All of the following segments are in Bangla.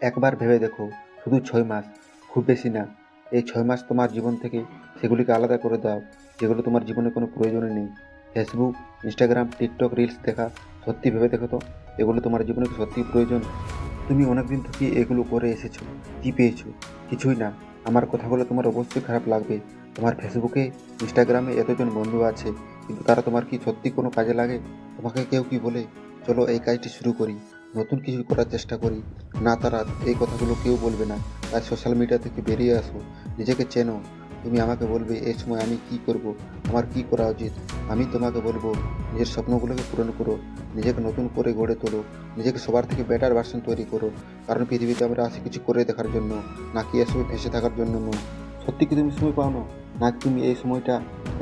একবার ভেবে দেখো, শুধু 6 মাস, খুব বেশি না। এই 6 মাস তোমার জীবন থেকে সেগুলিকে আলাদা করে দাও যেগুলো তোমার জীবনে কোনো প্রয়োজনে নেই। ফেসবুক, ইনস্টাগ্রাম, টিকটক, রিলস দেখা, সত্যি ভেবে দেখো তো, এগুলো তোমার জীবনে কি সত্যিই প্রয়োজন? তুমি অনেকদিন থেকে এগুলো করে এসেছো, কি পেয়েছো? কিছুই না। আমার কথাগুলো তোমার অবশ্যই খারাপ লাগবে। তোমার ফেসবুকে, ইনস্টাগ্রামে এতজন বন্ধু আছে, কিন্তু তারা তোমার কি সত্যি কোনো কাজে লাগে? তোমাকে কেউ কি বলে চলো এই কাজটি শুরু করি, নতুন কিছু করার চেষ্টা করি? না, তারা এই কথাগুলো কেউ বলবে না। তাই সোশ্যাল মিডিয়া থেকে বেরিয়ে আসো, নিজেকে চেনো। তুমি আমাকে বলবে এই সময় আমি কি করব, আমার কি করা উচিত। আমি তোমাকে বলবো নিজের স্বপ্নগুলোকে পূরণ করো, নিজেকে নতুন করে গড়ে তোলো, নিজেকে সবার থেকে বেটার ভার্সন তৈরি করো। কারণ পৃথিবীতে আমরা আসি কিছু করে দেখার জন্য, নাকি এসবে ভেসে থাকার জন্য নয়। সত্যি কি তুমি সময় পাও না, নাকি তুমি এই সময়টা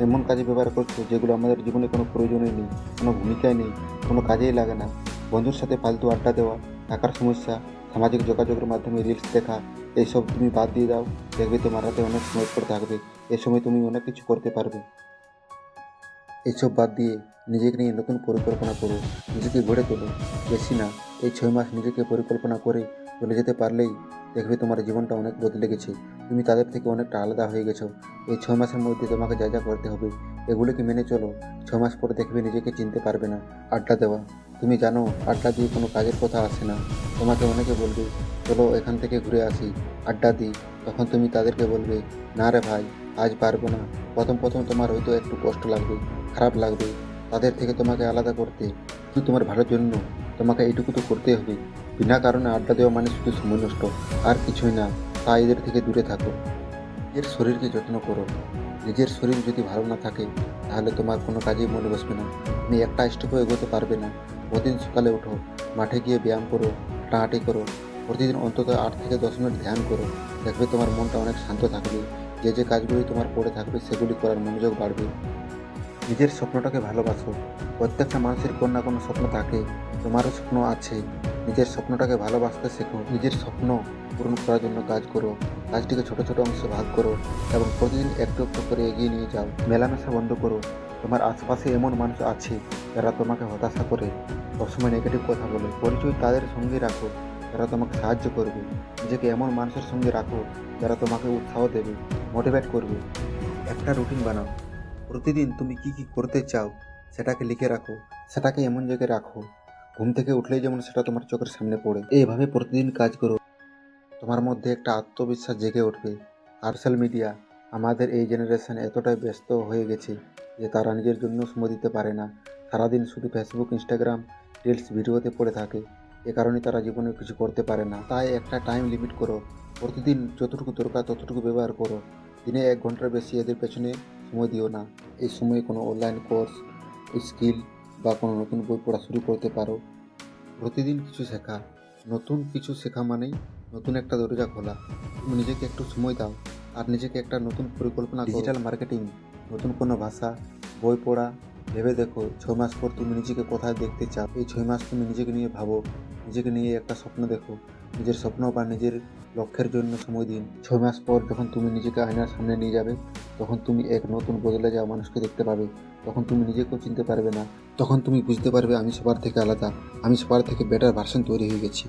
এমন কাজে ব্যবহার করছো যেগুলো আমাদের জীবনে কোনো প্রয়োজনই নেই, কোনো ভূমিকায় নেই, কোনো কাজেই লাগে না? বন্ধুর সাথে ফালতু আড্ডা দেওয়া, টাকার সমস্যা, সামাজিক যোগাযোগের মাধ্যমে রিলস দেখা, এইসব তুমি বাদ দিয়ে দাও। দেখবে তোমার হাতে অনেক সময় পড়ে থাকবে। এই সময় তুমি অনেক কিছু করতে পারবে। এইসব বাদ দিয়ে নিজেকে নিয়ে নতুন পরিকল্পনা করো, নিজেকে গড়ে তোলো। বেশি না, এই 6 মাস নিজেকে পরিকল্পনা করে চলে যেতে পারলেই দেখবে তোমার জীবনটা অনেক বদলে গেছে। তুমি তাদের থেকে অনেকটা আলাদা হয়ে গেছো। এই 6 মাসের মধ্যে তোমাকে যা যা করতে হবে এগুলোকে মেনে চলো। 6 মাস পরে দেখবে নিজেকে চিনতে পারবে না। আড্ডা দেওয়া, তুমি জানো আড্ডা দিয়ে কোনো কাজের কথা আসে না। তোমাকে অনেকে বলবে চলো এখান থেকে ঘুরে আসি, আড্ডা দিই। তখন তুমি তাদেরকে বলবে না রে ভাই, আজ পারবো না। প্রথম প্রথম তোমার হয়তো একটু কষ্ট লাগবে, খারাপ লাগবে তাদের থেকে তোমাকে আলাদা করতে, কিন্তু তোমার ভালোর জন্য তোমাকে এইটুকু তো করতেই হবে। বিনা কারণে আড্ডা দেওয়া মানে শুধু সময় নষ্ট, আর কিছুই না। তাই এদের থেকে দূরে থাকো। নিজের শরীরকে যত্ন করো। নিজের শরীর যদি ভালো না থাকে তাহলে তোমার কোনো কাজেই মনে বসবে না, তুমি একটা স্টেপও এগোতে পারবে না। প্রতিদিন সকালে ওঠো, মাঠে গিয়ে ব্যায়াম করো, হাঁটাহাঁটি করো, প্রতিদিন অন্তত 8 থেকে 10 মিনিট ধ্যান করো। দেখবে তোমার মনটা অনেক শান্ত থাকবে। যে যে কাজগুলি তোমার পড়ে থাকবে সেগুলি করার মনোযোগ বাড়বে। নিজের স্বপ্নটাকে ভালোবাসো। প্রত্যেকটা মানুষের কোনো না কোনো স্বপ্ন থাকে, তোমারও স্বপ্ন আছে। নিজের স্বপ্নটাকে ভালোবাসতে শেখো। নিজের স্বপ্ন পূরণ করার জন্য কাজ করো। কাজটিকে ছোট ছোট অংশে ভাগ করো এবং প্রতিদিন একটু একটু করে এগিয়ে নিয়ে যাও। মেলামেশা বন্ধ করো। তোমার আশপাশে এমন মানুষ আছে যারা তোমাকে হতাশা করে, সবসময় নেগেটিভ কথা বলে। পরিচয় তাদের সঙ্গে রাখো যারা তোমাকে সাহায্য করবে। নিজেকে এমন মানুষের সঙ্গে রাখো যারা তোমাকে উৎসাহ দেবে, মোটিভেট করবে। একটা রুটিন বানাও। প্রতিদিন তুমি কি কি করতে চাও সেটাকে লিখে রাখো। সেটাকে এমন জায়গায় রাখো ঘুম থেকে উঠলেই যেমন সেটা তোমার চোখের সামনে পড়ে। এইভাবে প্রতিদিন কাজ করো, তোমার মধ্যে একটা আত্মবিশ্বাস জেগে উঠবে। আর সোশ্যাল মিডিয়া, আমাদের এই জেনারেশন এতটাই ব্যস্ত হয়ে গেছে যে তারা নিজের জন্য সময় দিতে পারে না। সারাদিন শুধু ফেসবুক, ইনস্টাগ্রাম, রিলস ভিডিওতে পড়ে থাকে। এ কারণে তারা জীবনে কিছু করতে পারে না। তাই একটা টাইম লিমিট করো, প্রতিদিন যতটুকু দরকার ততটুকু ব্যবহার করো। দিনে 1 ঘন্টার বেশি এদের পেছনে সময় দিও না। এই সময়ে কোনো অনলাইন কোর্স, স্কিল বা কোনো নতুন বই পড়া শুরু করতে পারো। প্রতিদিন কিছু শেখা, নতুন কিছু শেখা মানেই নতুন একটা দরজা খোলা। তুমি নিজেকে একটু সময় দাও আর নিজেকে একটা নতুন পরিকল্পনা করো। ডিজিটাল মার্কেটিং, নতুন কোনো ভাষা, বই পড়া। ভেবে দেখো 6 মাস পর তুমি নিজেকে কোথায় দেখতে চাও। এই 6 মাস তুমি নিজেকে নিয়ে ভাবো, নিজেকে নিয়ে একটা স্বপ্ন দেখো। নিজের স্বপ্ন বা নিজের লক্ষ্যের জন্য সময় দিন। 6 মাস পর যখন তুমি নিজেকে আয়নার সামনে নিয়ে যাবে, তখন তুমি এক নতুন বদলে যাওয়া মানুষকে দেখতে পাবে। তখন তুমি নিজেকেও চিনতে পারবে না। তখন তুমি বুঝতে পারবে আমি সবার থেকে আলাদা, আমি সবার থেকে বেটার ভার্সন তৈরি হয়ে গেছি।